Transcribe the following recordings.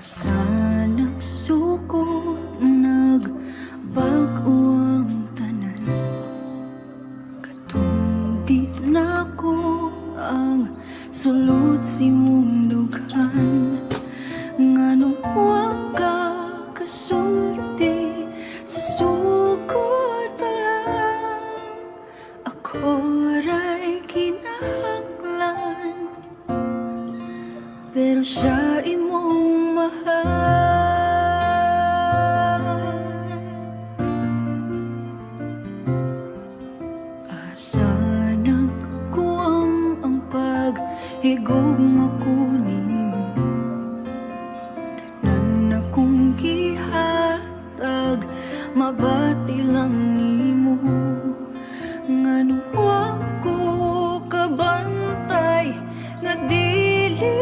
Sa nagsukot, nagbag-o ang tanan. Katong di na ko ang sulod si mong dughan. Nganong wa ka kasulti sa sukot pa lang. Ako ra'y kinahanglan, pero siya imong mahal. Asa nagkuwang ang paghigog nga ko nimo. Tanan akong gihatag, mabati lang nimo. Nganong wa ko kabantay nga dili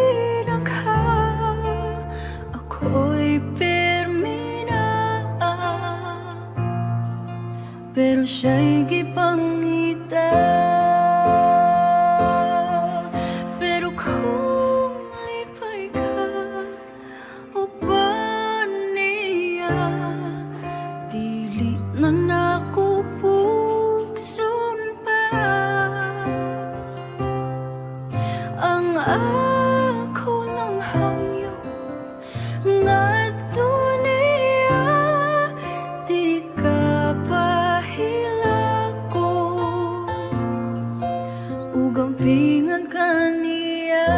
ako'y pirmi na, pero siya'y gipangita. Pero kung lipay ka o ba niya, dili na nako pugson pa. Ang ako lang hangyo ngadto niya, di ka pahilakon, ug ampingan ka niya.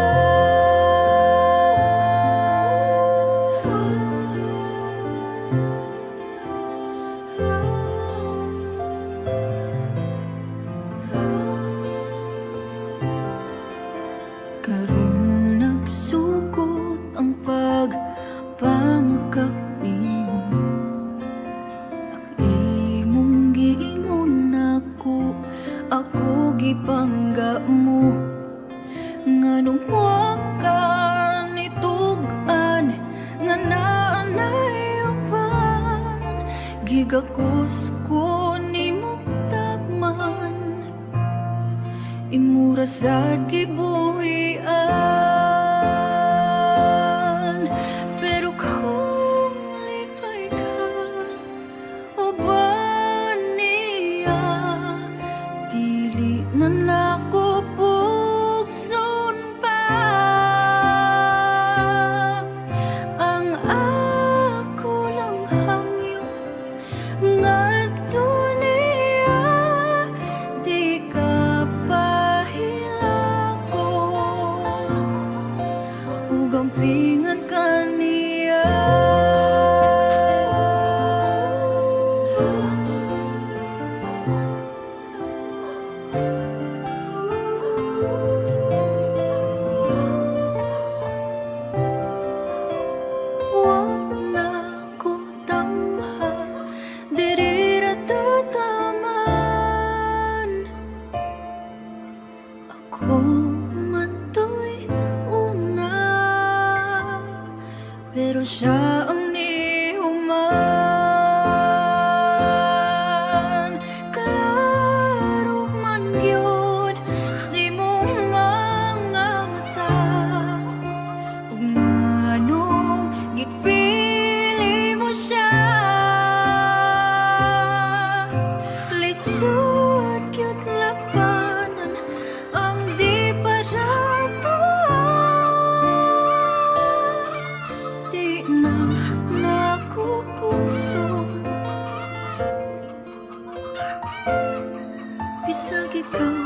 Karon nagsugod ang pagpamakak nimo. Ang imong giingon ako gipangga mo. Nganong wa ka nitug-an nga naanay uban. Gigakos ko nimo tapman, imura sad gibuhian. Pero kung lipay ka o ba niya, dili na nako pugson pa. Ang ako lang hangyo ngadto niya, di ka pahilakon, ug ampingan ka niya. Wa na ko tamha, diri ra tataman. Ako man to'y una, pero siya ang nihuman. Klaro man gyud si mong mga mata, ug nganong gipili mo siya. Lisod gyud labanan ang di parato. Di na nakupugson, bisag ikaw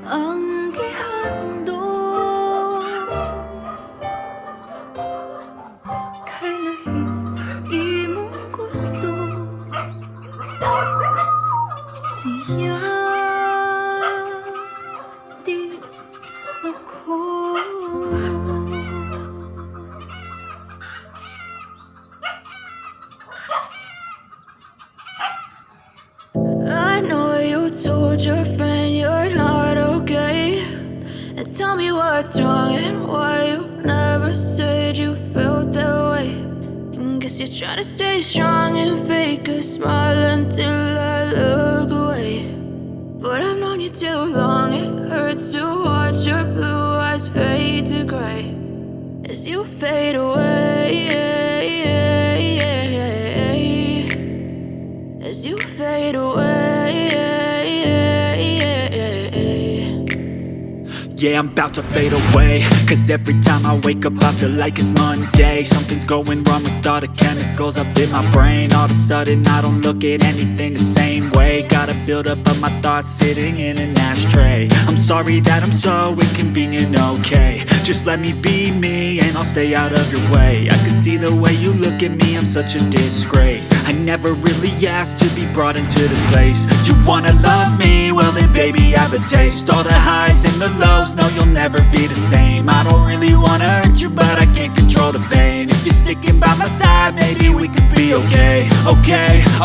ang gihandog. Kay lahi imong gusto, siya di ako. I know you told your friend you're not okay, and tell me what's wrong and why you never said you felt that way. And guess you're trying to stay strong and fake a smile until I look away. But I've known you too long, it hurts to watch your blue eyes fade to gray as you fade away. yeah, I'm about to fade away. Cause every time I wake up I feel like it's Monday. Something's going wrong with all the chemicals up in my brain. All of a sudden I don't look at anything the same way. Gotta build up of my thoughts sitting in an ashtray. I'm sorry that I'm so inconvenient, okay. Just let me be me and I'll stay out of your way. I can see the way you look at me, I'm such a disgrace. I never really asked to be brought into this place. You wanna love me? Well then baby, have a taste. All the highs and the lows, no you'll never be the same. I don't really wanna hurt you, but I can't control the pain. If you're sticking by my side, maybe we could be okay.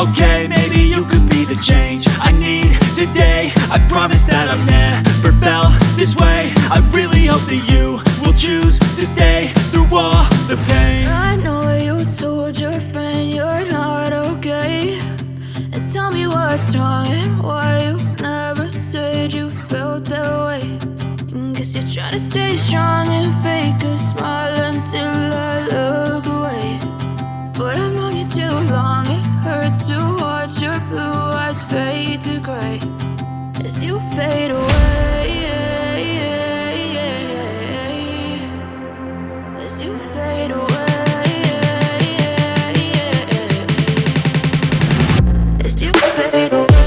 Okay, maybe you could be the change I need today. I promise that I've never felt this way. I really hope that you will choose to stay through all the pain. I know you told your friend you're not okay, and tell me what's wrong and why you never said you felt that way. Guess you're trying to stay strong and fake a smile until I look away. But I've known you too long, it hurts to watch your blue eyes fade to gray as you fade away. As you fade away. As you fade away.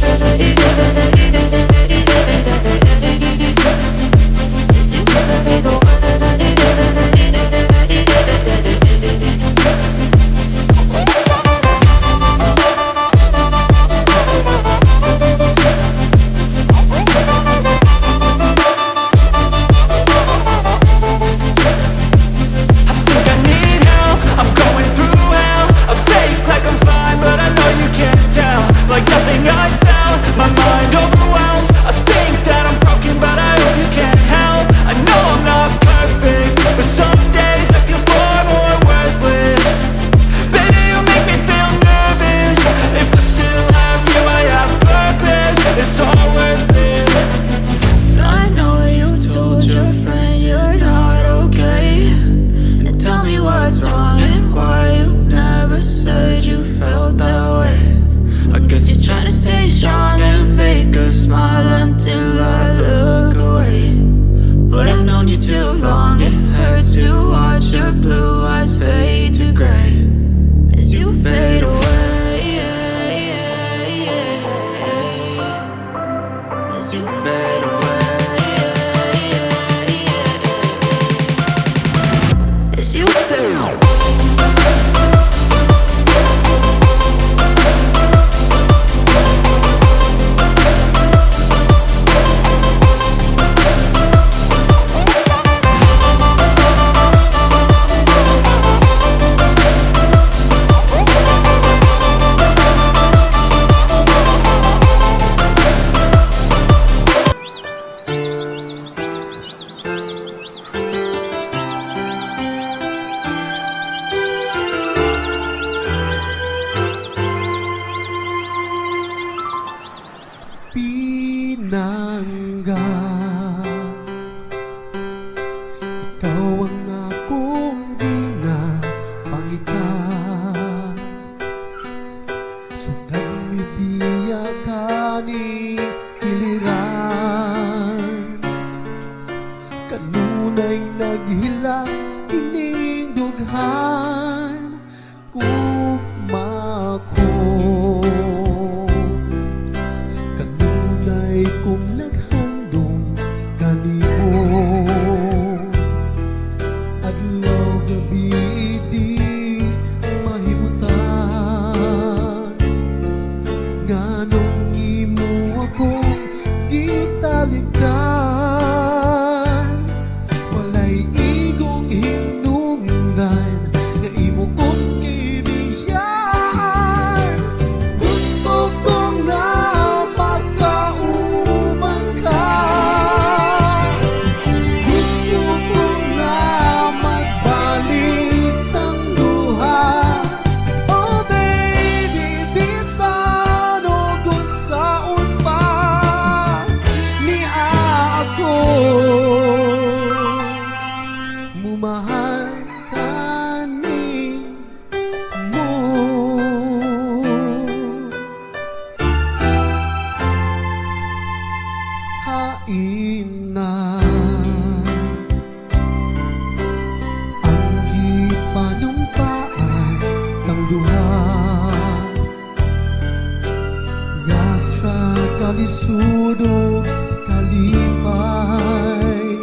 Kalisudog kalipay,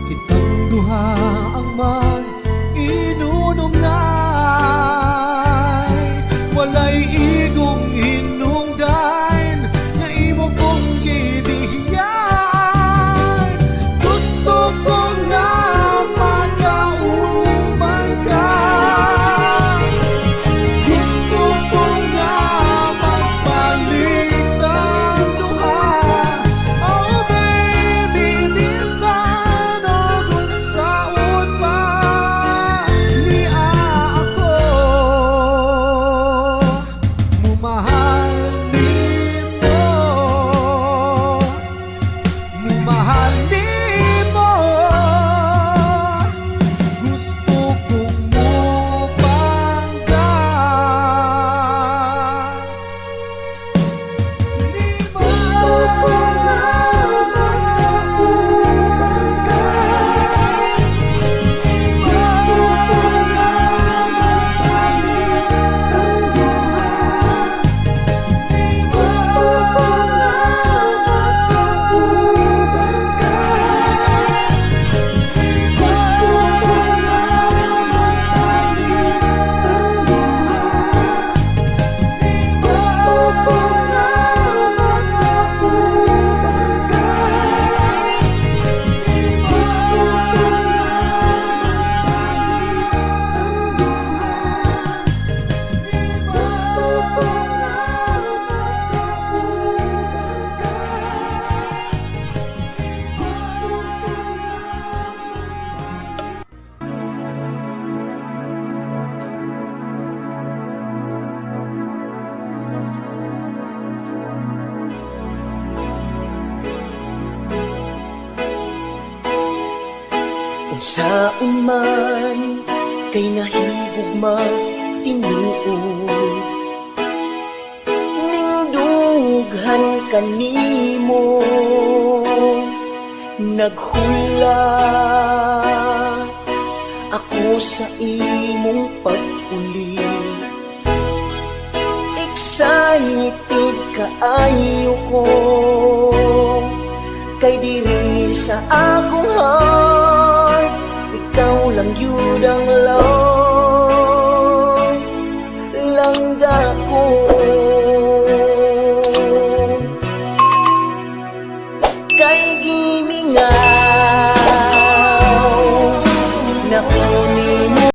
kitang duha ang mag-inunungnay. Walay igong hinungdan nga imo kong gibihiyan. Gusto ko nga magkauban ka, gusto ko nga magpalit ang duha. Oh baby, bisan o kung saan pa niya ako. Mumahal nimo, mumahal nimo. Gusto kong mupangga nimo. Unsaon man kay nahigugma tinuod, ning dughan kanimo naghula ako sa imong pag-uli. Excited kaayo ko kay diri sa akong heart ikaw lang yun ang love. Langga ko